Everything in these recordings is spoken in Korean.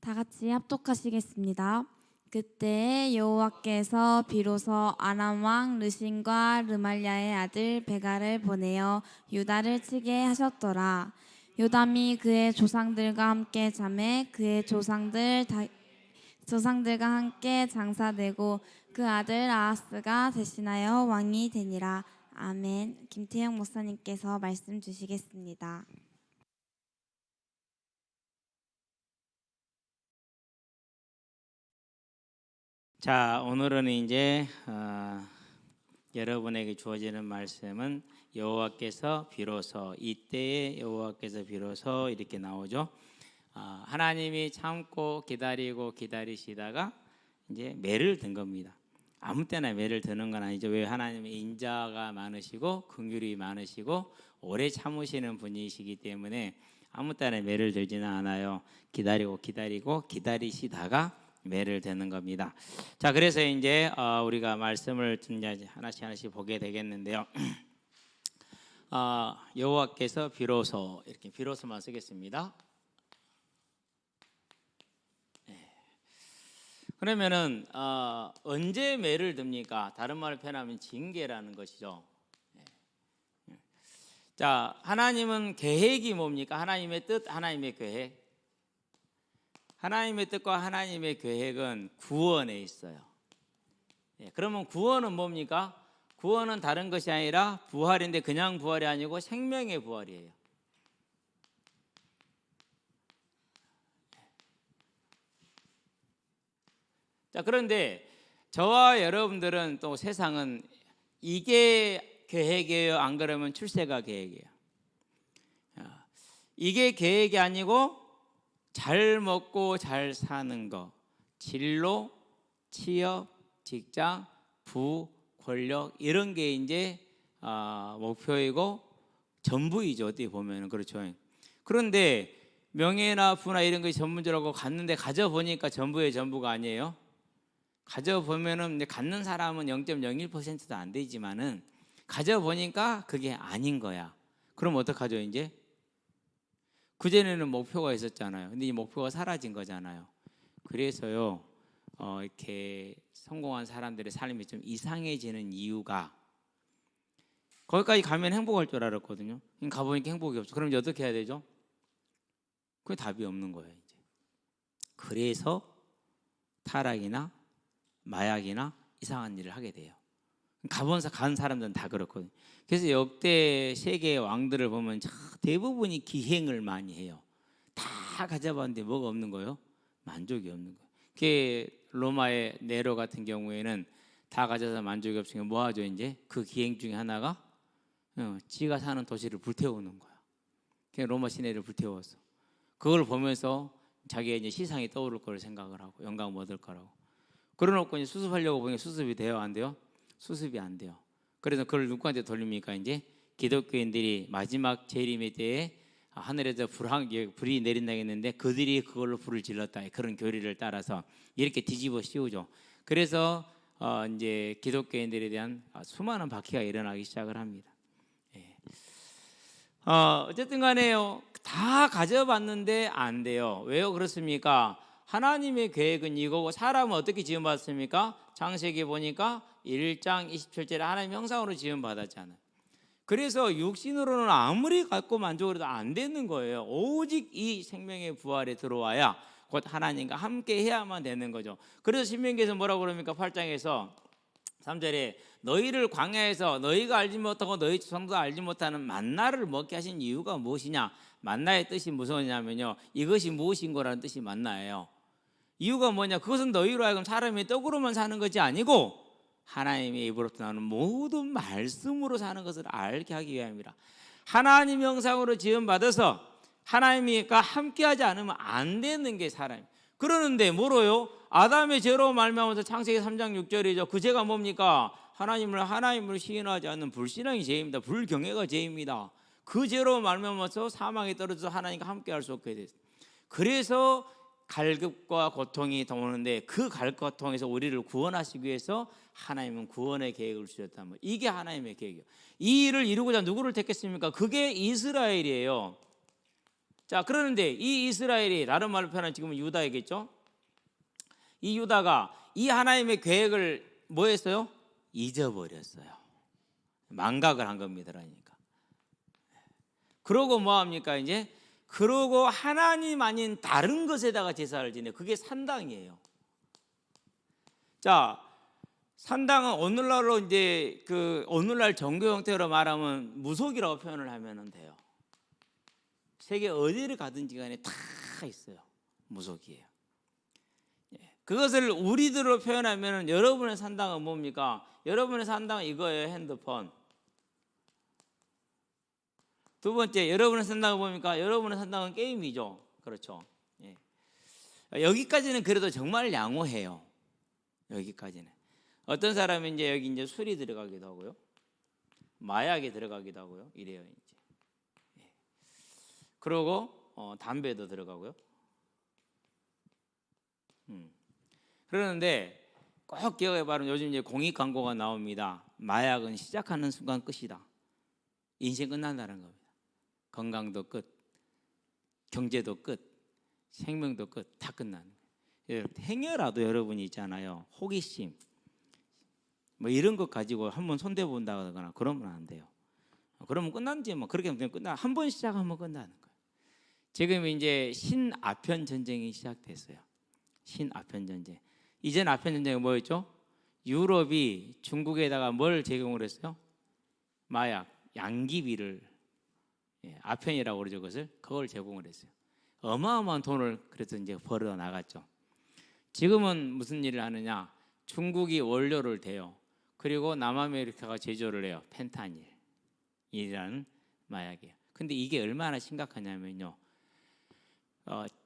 다 같이 합독하시겠습니다. 그때 여호와께서 비로소 아람 왕 르신과 르말랴의 아들 베가를 보내어 유다를 치게 하셨더라. 요담이 그의 조상들과 함께 잠에 그의 조상들과 함께 장사되고 그 아들 아하스가 대신하여 왕이 되니라. 아멘. 김태형 목사님께서 말씀 주시겠습니다. 자, 오늘은 이제 여러분에게 주어지는 말씀은 여호와께서 비로소, 이때에 여호와께서 비로소 이렇게 나오죠. 하나님이 참고 기다리고 기다리시다가 이제 매를 든 겁니다. 아무 때나 매를 드는 건 아니죠. 왜? 하나님의 인자가 많으시고 긍휼이 많으시고 오래 참으시는 분이시기 때문에 아무 때나 매를 들지는 않아요. 기다리고 기다리시다가 매를 드는 겁니다. 자, 그래서 이제 우리가 말씀을 하나씩 보게 되겠는데요. 여호와께서 비로소, 이렇게 비로소만 쓰겠습니다. 그러면은 언제 매를 듭니까? 다른 말로 표현하면 징계라는 것이죠. 자, 하나님은 계획이 뭡니까? 하나님의 뜻, 하나님의 계획. 하나님의 뜻과 하나님의 계획은 구원에 있어요. 그러면 구원은 뭡니까? 구원은 다른 것이 아니라 부활인데 그냥 부활이 아니고 생명의 부활이에요. 자, 그런데 저와 여러분들은 또 세상은 이게 계획이에요? 안 그러면 출세가 계획이에요. 이게 계획이 아니고 잘 먹고 잘 사는 거, 진로, 취업, 직장, 부, 권력 이런 게 이제 목표이고 전부이죠. 어떻게 보면 그렇죠. 그런데 명예나 부나 이런 것이 전부라고 갔는데 가져보니까 전부의 전부가 아니에요. 가져보면은 갖는 사람은 0.01%도 안 되지만은 가져보니까 그게 아닌 거야. 그럼 어떡하죠 이제? 그전에는 목표가 있었잖아요. 근데 이 목표가 사라진 거잖아요. 그래서요, 이렇게 성공한 사람들의 삶이 좀 이상해지는 이유가 거기까지 가면 행복할 줄 알았거든요. 가보니까 행복이 없어. 그럼 이제 어떻게 해야 되죠? 그게 답이 없는 거예요, 이제. 그래서 타락이나 마약이나 이상한 일을 하게 돼요. 간 사람들은 다 그렇거든요. 그래서 역대 세계의 왕들을 보면 대부분이 기행을 많이 해요. 다 가져봤는데 뭐가 없는 거예요? 만족이 없는 거예요. 그 로마의 네로 같은 경우에는 다 가져서 만족이 없으니까 뭐 하죠 이제? 그 기행 중에 하나가 지가 사는 도시를 불태우는 거야. 그 로마 시내를 불태웠어. 그걸 보면서 자기가 이제 시상이 떠오를 거를 생각을 하고 영광을 얻을 거라고. 그러놓고 이제 수습하려고 보니까 수습이 돼요, 안 돼요? 수습이 안 돼요. 그래서 그걸 누구한테 돌립니까? 이제 기독교인들이 마지막 재림의 때에 하늘에서 불이 내린다 했는데 그들이 그걸로 불을 질렀다. 그런 교리를 따라서 이렇게 뒤집어 씌우죠. 그래서 이제 기독교인들에 대한 수많은 박해가 일어나기 시작을 합니다. 어쨌든 간에요. 다 가져봤는데 안 돼요. 왜요? 그렇습니까? 하나님의 계획은 이거고 사람은 어떻게 지음받았습니까? 창세기 보니까 1장 27절에 하나님 형상으로 지음받았잖아요. 그래서 육신으로는 아무리 갖고 만족을 해도 안 되는 거예요. 오직 이 생명의 부활에 들어와야 곧 하나님과 함께 해야만 되는 거죠. 그래서 신명기에서 뭐라고 그럽니까? 8장에서 3절에 너희를 광야에서 너희가 알지 못하고 너희 조상도 알지 못하는 만나를 먹게 하신 이유가 무엇이냐? 만나의 뜻이 무엇이냐면요, 이것이 무엇인 거라는 뜻이 만나예요. 이유가 뭐냐? 그것은 너희로 하여금 사람이 떡으로만 사는 것이 아니고 하나님의 입으로부터 나오는 모든 말씀으로 사는 것을 알게 하기 위함이라. 하나님 형상으로 지음받아서 하나님과 함께하지 않으면 안 되는 게 사람이에요. 그러는데 뭐로요? 아담의 죄로 말미암아서 창세기 3장 6절이죠. 그 죄가 뭡니까? 하나님을 시인하지 않는 불신앙이 죄입니다. 불경외가 죄입니다. 그 죄로 말미암아서 사망에 떨어져서 하나님과 함께할 수 없게 됐어요. 그래서 갈급과 고통이 오는데 그 갈급과 고통에서 우리를 구원하시기 위해서 하나님은 구원의 계획을 주셨다면 이게 하나님의 계획이에요. 이 일을 이루고자 누구를 택했습니까? 그게 이스라엘이에요. 자, 그러는데 이 이스라엘이 다른 말로 표현하면 지금은 유다이겠죠. 이 유다가 이 하나님의 계획을 뭐 했어요? 잊어버렸어요. 망각을 한 겁니다. 그러니까. 그러고 뭐 합니까? 이제 그러고 하나님 아닌 다른 것에다가 제사를 지내. 그게 산당이에요. 자, 산당은 오늘날로 이제 그 오늘날 종교 형태로 말하면 무속이라고 표현을 하면 돼요. 세계 어디를 가든지 간에 다 있어요. 무속이에요. 그것을 우리들로 표현하면 여러분의 산당은 뭡니까? 여러분의 산당은 이거예요. 핸드폰. 두 번째, 여러분의 산당은 뭡니까? 여러분의 산당은 게임이죠. 그렇죠. 예. 여기까지는 그래도 정말 양호해요. 여기까지는. 어떤 사람은 이제 여기 이제 술이 들어가기도 하고요. 마약이 들어가기도 하고요. 이래요, 이제. 예. 그리고 담배도 들어가고요. 그러는데 꼭 기억해 봐라. 요즘 이제 공익 광고가 나옵니다. 마약은 시작하는 순간 끝이다. 인생 끝난다는 겁니다. 건강도 끝, 경제도 끝, 생명도 끝, 다 끝나는 거예요. 행여라도 여러분이 있잖아요. 호기심, 뭐 이런 것 가지고 한번 손대 본다거나 그러면 안 돼요. 그러면 끝난지 뭐 그렇게 하면 끝나. 한 번 시작하면 끝나는 거예요. 지금 이제 신아편 전쟁이 시작됐어요. 신아편 전쟁. 이전 아편 전쟁이 뭐였죠? 유럽이 중국에다가 뭘 제공을 했어요? 마약, 양귀비를, 아편이라고 그러죠. 그걸 제공을 했어요. 어마어마한 돈을 그래서 이제 벌어 나갔죠. 지금은 무슨 일을 하느냐? 중국이 원료를 대요. 그리고 남아메리카가 제조를 해요. 펜타닐이라는 마약이에요. 근데 이게 얼마나 심각하냐면요.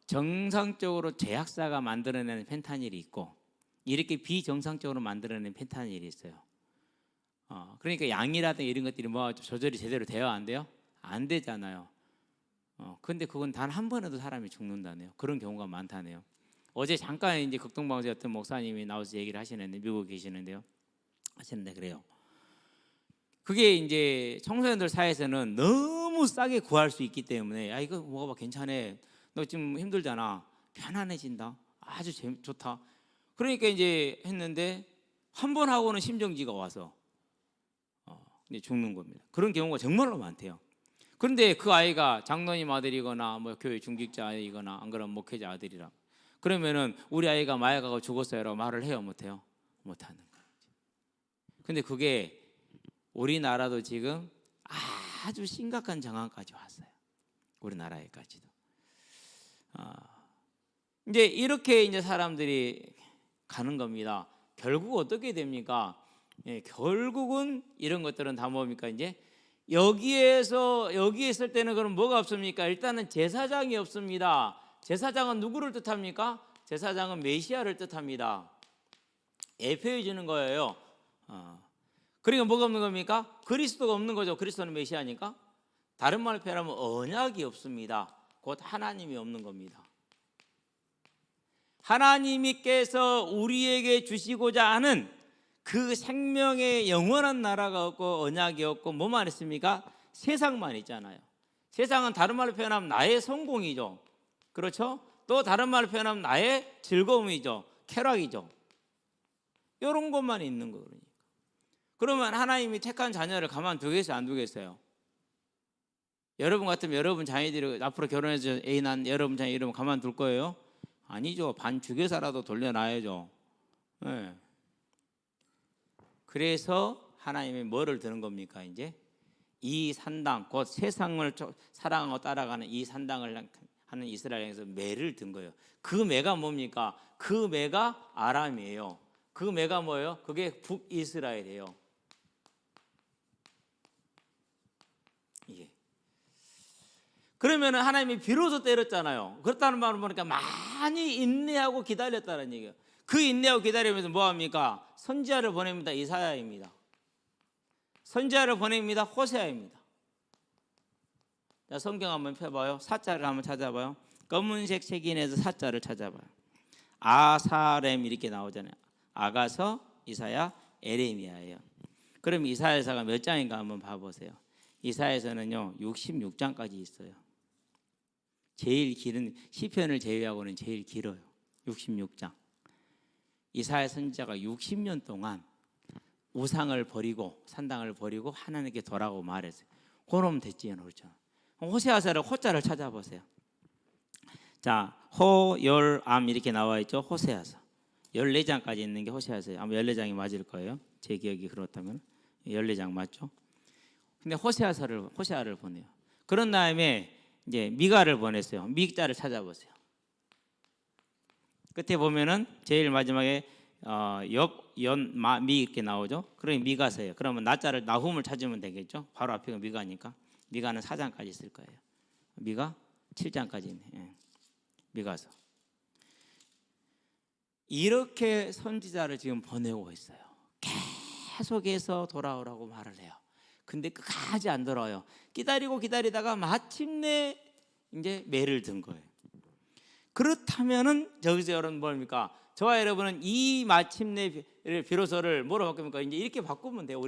정상적으로 제약사가 만들어내는 펜타닐이 있고 이렇게 비정상적으로 만들어내는 펜타닐이 있어요. 그러니까 양이라든가 이런 것들이 뭐 조절이 제대로 돼요? 안 돼요? 안 되잖아요. 근데 그건 단 한 번에도 사람이 죽는다네요. 그런 경우가 많다네요. 어제 잠깐 이제 극동방송에 어떤 목사님이 나와서 얘기를 하시는데 미국에 계시는데요. 하시는데 그래요. 그게 이제 청소년들 사이에서는 너무 싸게 구할 수 있기 때문에 야 이거 먹어봐 괜찮아. 너 지금 힘들잖아. 편안해진다. 아주 좋다. 그러니까 이제 했는데 한 번 하고는 심정지가 와서 이제 죽는 겁니다. 그런 경우가 정말로 많대요. 그런데 그 아이가 장로님 아들이거나 뭐 교회 중직자 아이거나 안 그러면 목회자 아들이라 그러면은 우리 아이가 마약하고 죽었어요라고 말을 해요? 못해요? 못하는 거예요. 근데 그게 우리나라도 지금 아주 심각한 상황까지 왔어요. 우리나라에까지도. 이제 이렇게 이제 사람들이 가는 겁니다. 결국 어떻게 됩니까? 결국은 이런 것들은 다 뭡니까? 이제 여기에 있을 때는 그럼 뭐가 없습니까? 일단은 제사장이 없습니다. 제사장은 누구를 뜻합니까? 제사장은 메시아를 뜻합니다. 예표해 주는 거예요. 그러니까 뭐가 없는 겁니까? 그리스도가 없는 거죠. 그리스도는 메시아니까. 다른 말로 표현하면 언약이 없습니다. 곧 하나님이 없는 겁니다. 하나님께서 우리에게 주시고자 하는 그 생명의 영원한 나라가 없고 언약이 없고 뭐만 있습니까? 세상만 있잖아요. 세상은 다른 말로 표현하면 나의 성공이죠. 그렇죠? 또 다른 말로 표현하면 나의 즐거움이죠. 쾌락이죠. 이런 것만 있는 거예요. 그러면 하나님이 택한 자녀를 가만두겠어요? 안 두겠어요? 여러분 같으면 여러분 자녀들이 앞으로 결혼해서 애 낳은 여러분 자녀 이러면 가만둘 거예요? 아니죠. 반 죽여서라도 돌려놔야죠. 네. 그래서 하나님이 뭐를 드는 겁니까? 이제 이 산당, 곧 세상을 사랑하고 따라가는 이 산당을 하는 이스라엘에서 매를 든 거예요. 그 매가 뭡니까? 그 매가 아람이에요. 그 매가 뭐예요? 그게 북이스라엘이에요. 이게. 그러면 하나님이 비로소 때렸잖아요. 그렇다는 말은 보니까 많이 인내하고 기다렸다는 얘기예요. 그 인내하고 기다리면서 뭐합니까? 선지자를 보냅니다. 이사야입니다. 선지자를 보냅니다. 호세아입니다. 자, 성경 한번 펴봐요. 사자를 한번 찾아봐요. 검은색 색인에서 사자를 찾아봐요. 아사렘 이렇게 나오잖아요. 아가서, 이사야, 에레미야예요. 그럼 이사야서가 몇 장인가 한번 봐보세요. 이사야서는요 66장까지 있어요. 제일 길은 시편을 제외하고는 제일 길어요. 66장. 이사야 선지자가 60년 동안 우상을 버리고 산당을 버리고 하나님께 돌아오고 말했어요. 그러면 됐지요, 그렇죠? 호세아서를 호자를 찾아보세요. 자, 호열암 이렇게 나와 있죠. 호세아서 14장까지 있는 게 호세아서예요. 아마 14장이 맞을 거예요. 제 기억이 그렇다면 14장 맞죠? 근데 호세아를 보내요. 그런 다음에 이제 미가를 보냈어요. 미자를 찾아보세요. 끝에 보면은 제일 마지막에 미 이렇게 나오죠. 그러니 미가서예요. 그러면 나자를 나훔을 찾으면 되겠죠. 바로 앞에 미가니까. 미가는 4장까지 있을 거예요. 미가 7장까지 있네. 예. 미가서. 이렇게 선지자를 지금 보내고 있어요. 계속해서 돌아오라고 말을 해요. 근데 끝까지 안 돌아와요. 기다리다가 마침내 이제 매를 든 거예요. 그렇다면은 저기서 여러분 뭡니까? 저와 여러분은 이 마침내 비로소를 뭐로 바꿉니까? 이제 이렇게 바꾸면 돼요.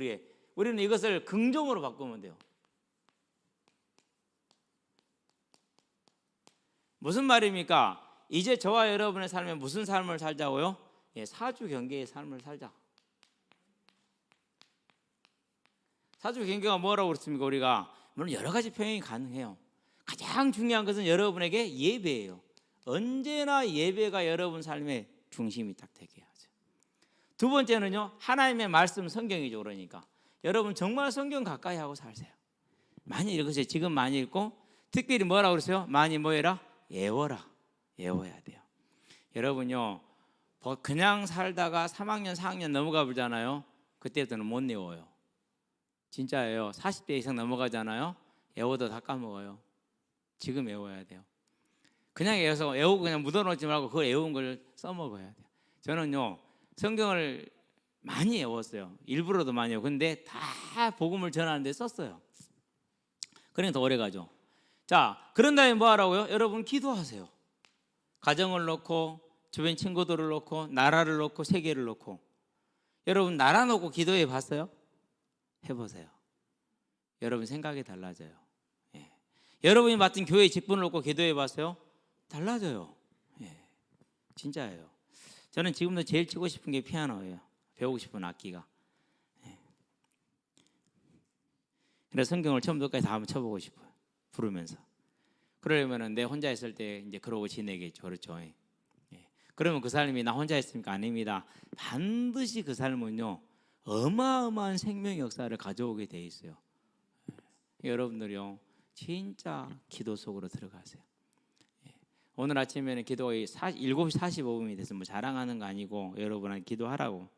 우리는 이것을 긍정으로 바꾸면 돼요. 무슨 말입니까? 이제 저와 여러분의 삶에 무슨 삶을 살자고요? 예, 사주 경계의 삶을 살자. 사주 경계가 뭐라고 그랬습니까? 우리가 물론 여러 가지 표현이 가능해요. 가장 중요한 것은 여러분에게 예배예요. 언제나 예배가 여러분 삶의 중심이 딱 되게 하죠. 두 번째는요, 하나님의 말씀 성경이죠. 그러니까 여러분 정말 성경 가까이 하고 살세요. 많이 읽으세요. 지금 많이 읽고 특별히 뭐라고 그랬어요? 많이 뭐해라? 애워라. 애워야 돼요. 여러분요, 그냥 살다가 3학년 4학년 넘어가 보잖아요. 그때부터는 못 외워요. 진짜예요. 40대 이상 넘어가잖아요. 애워도 다 까먹어요. 지금 외워야 돼요. 그냥 외우고 그냥 묻어놓지 말고 그걸 외운 걸 써먹어야 돼요. 저는요, 성경을 많이 외웠어요. 일부러도 많이 외우고. 근데 다 복음을 전하는데 썼어요. 그러니까 더 오래 가죠. 자, 그런 다음에 뭐 하라고요? 여러분 기도하세요. 가정을 놓고 주변 친구들을 놓고 나라를 놓고 세계를 놓고. 여러분 나라 놓고 기도해 봤어요? 해보세요. 여러분 생각이 달라져요. 예. 여러분이 맡은 교회 직분을 놓고 기도해 봤어요? 달라져요. 예. 진짜예요. 저는 지금도 제일 치고 싶은 게 피아노예요. 배우고 싶은 악기가. 예. 그래서 성경을 처음부터까지 다 한번 쳐보고 싶어요. 부르면서. 그러려면은 내 혼자 있을 때 이제 그러고 지내겠죠. 그렇죠. 예. 그러면 그 삶이 나 혼자 있습니까? 아닙니다. 반드시 그 삶은요, 어마어마한 생명 역사를 가져오게 돼 있어요. 여러분들이요, 진짜 기도 속으로 들어가세요. 오늘 아침에는 기도가 7시 45분이 돼서 뭐 자랑하는 거 아니고 여러분한테 기도하라고.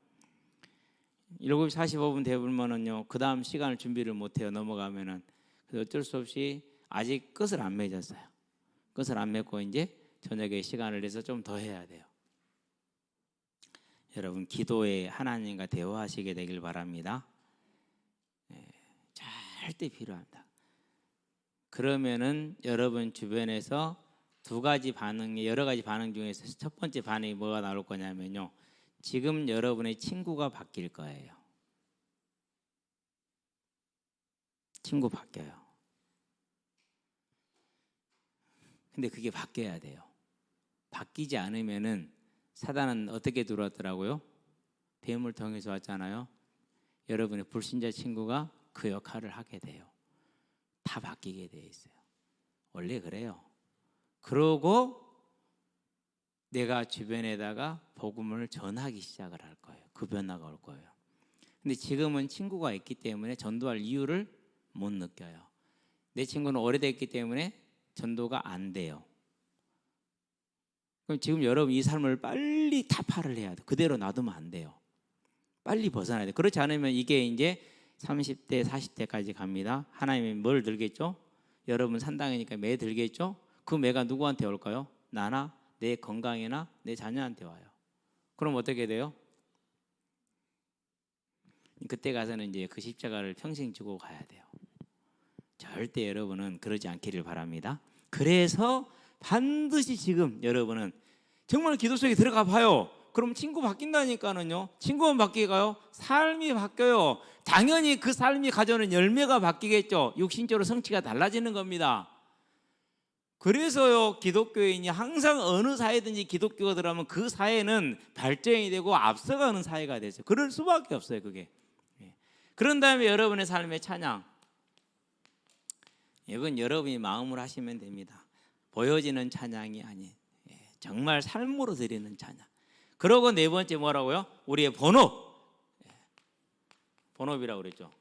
7시 45분 되면은요, 그 다음 시간을 준비를 못해요. 넘어가면은. 그래서 어쩔 수 없이 아직 끝을 안 맺었어요. 끝을 안 맺고 이제 저녁에 시간을 내서 좀 더 해야 돼요. 여러분 기도에 하나님과 대화하시게 되길 바랍니다. 절대 필요합니다. 그러면은 여러분 주변에서 여러 가지 반응 중에서 첫 번째 반응이 뭐가 나올 거냐면요, 지금 여러분의 친구가 바뀔 거예요. 친구 바뀌어요. 근데 그게 바뀌어야 돼요. 바뀌지 않으면은 사단은 어떻게 들어왔더라고요? 뱀을 통해서 왔잖아요. 여러분의 불신자 친구가 그 역할을 하게 돼요. 다 바뀌게 돼 있어요. 원래 그래요. 그러고 내가 주변에다가 복음을 전하기 시작을 할 거예요. 그 변화가 올 거예요. 근데 지금은 친구가 있기 때문에 전도할 이유를 못 느껴요. 내 친구는 오래됐기 때문에 전도가 안 돼요. 그럼 지금 여러분 이 삶을 빨리 타파를 해야 돼요. 그대로 놔두면 안 돼요. 빨리 벗어나야 돼요. 그렇지 않으면 이게 이제 30대, 40대까지 갑니다. 하나님이 뭘 들겠죠? 여러분 산당이니까 매 들겠죠? 그 매가 누구한테 올까요? 나나 내 건강이나 내 자녀한테 와요. 그럼 어떻게 돼요? 그때 가서는 이제 그 십자가를 평생 지고 가야 돼요. 절대 여러분은 그러지 않기를 바랍니다. 그래서 반드시 지금 여러분은 정말 기도 속에 들어가 봐요. 그럼 친구 바뀐다니까는요. 친구만 바뀌가요? 삶이 바뀌어요. 당연히 그 삶이 가져오는 열매가 바뀌겠죠. 육신적으로 성취가 달라지는 겁니다. 그래서요, 기독교인이 항상 어느 사회든지 기독교가 들어가면 그 사회는 발전이 되고 앞서가는 사회가 되죠. 그럴 수밖에 없어요, 그게. 그런 다음에 여러분의 삶의 찬양, 이건 여러분이 마음으로 하시면 됩니다. 보여지는 찬양이 아닌 정말 삶으로 드리는 찬양. 그러고 네 번째 뭐라고요? 우리의 본업. 본업이라고 그랬죠.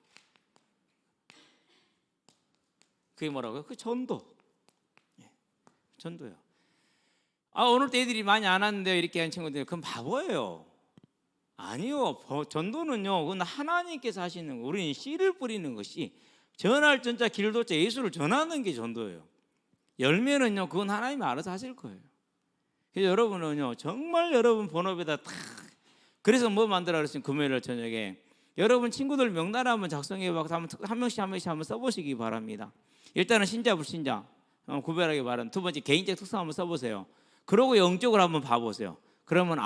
그게 뭐라고요? 그 전도. 전도요. 오늘 때 애들이 많이 안 왔는데요, 이렇게 한 친구들, 그건 바보예요. 아니요, 전도는요, 그건 하나님께서 하시는 거. 우리는 씨를 뿌리는 것이, 전할 전자 길도자 예수를 전하는 게 전도예요. 열매는요, 그건 하나님이 알아서 하실 거예요. 그래서 여러분은요, 정말 여러분 본업에다 탁. 그래서 뭐 만들어 그랬어요? 금요일 저녁에 여러분 친구들 명단 한번 작성해봐. 한 명씩 한번 써보시기 바랍니다. 일단은 신자 불신자 구별하기 바랍니다. 두 번째 개인적 특성 한번 써보세요. 그러고 영적으로 한번 봐보세요. 그러면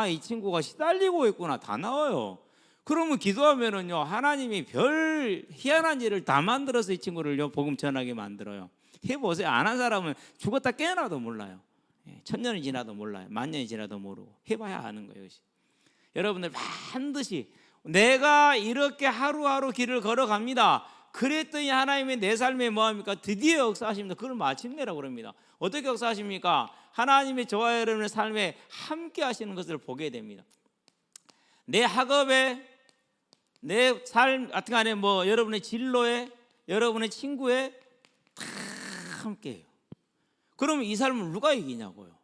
이 친구가 시달리고 있구나, 다 나와요. 그러면 기도하면은요, 하나님이 별 희한한 일을 다 만들어서 이 친구를요 복음 전하게 만들어요. 해보세요. 안 한 사람은 죽었다 깨어나도 몰라요. 1000년이 지나도 몰라요. 10,000년이 지나도 모르고. 해봐야 아는 거예요. 이것이. 여러분들 반드시 내가 이렇게 하루하루 길을 걸어갑니다. 그랬더니 하나님의 내 삶에 뭐합니까? 드디어 역사하십니다. 그걸 마침내라고 그럽니다. 어떻게 역사하십니까? 하나님의 저와 여러분의 삶에 함께 하시는 것을 보게 됩니다. 내 학업에, 내 삶 같은 간에 여러분의 진로에, 여러분의 친구에 다 함께해요. 그러면 이 삶을 누가 이기냐고요?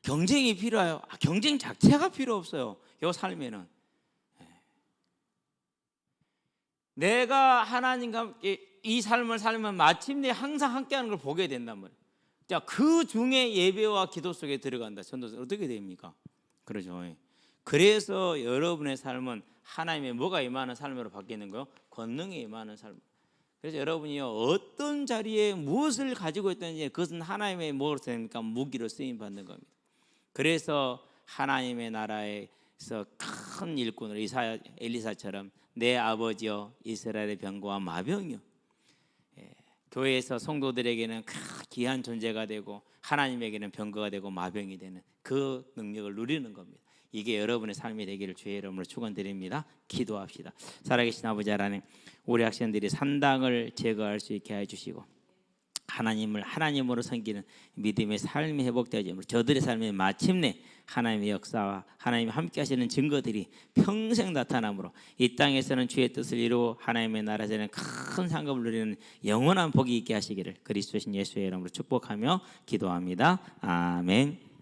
경쟁이 필요해요? 경쟁 자체가 필요 없어요. 이 삶에는 내가 하나님과 함께 이 삶을 살면 마침내 항상 함께하는 걸 보게 된단 말이에요. 자, 그 중에 예배와 기도 속에 들어간다. 전도 어떻게 됩니까? 그러죠. 그래서 여러분의 삶은 하나님의 뭐가 임하는 삶으로 바뀌는 거요? 권능이 임하는 삶. 그래서 여러분이요, 어떤 자리에 무엇을 가지고 있든지 그것은 하나님의 뭐로 됩니까? 무기로 쓰임 받는 겁니다. 그래서 하나님의 나라에서 큰 일꾼으로 엘리사처럼 내 아버지여 이스라엘의 병거와 마병이요. 교회에서 성도들에게는 귀한 존재가 되고 하나님에게는 병거가 되고 마병이 되는 그 능력을 누리는 겁니다. 이게 여러분의 삶이 되기를 주의 이름으로 축원드립니다. 기도합시다. 살아계신 아버지 하나님, 우리 학생들이 산당을 제거할 수 있게 해주시고 하나님을 하나님으로 섬기는 믿음의 삶이 회복되어지므로 저들의 삶에 마침내 하나님의 역사와 하나님이 함께 하시는 증거들이 평생 나타나므로 이 땅에서는 주의 뜻을 이루고 하나님의 나라에서는 큰 상급을 누리는 영원한 복이 있게 하시기를 그리스도신 예수의 이름으로 축복하며 기도합니다. 아멘.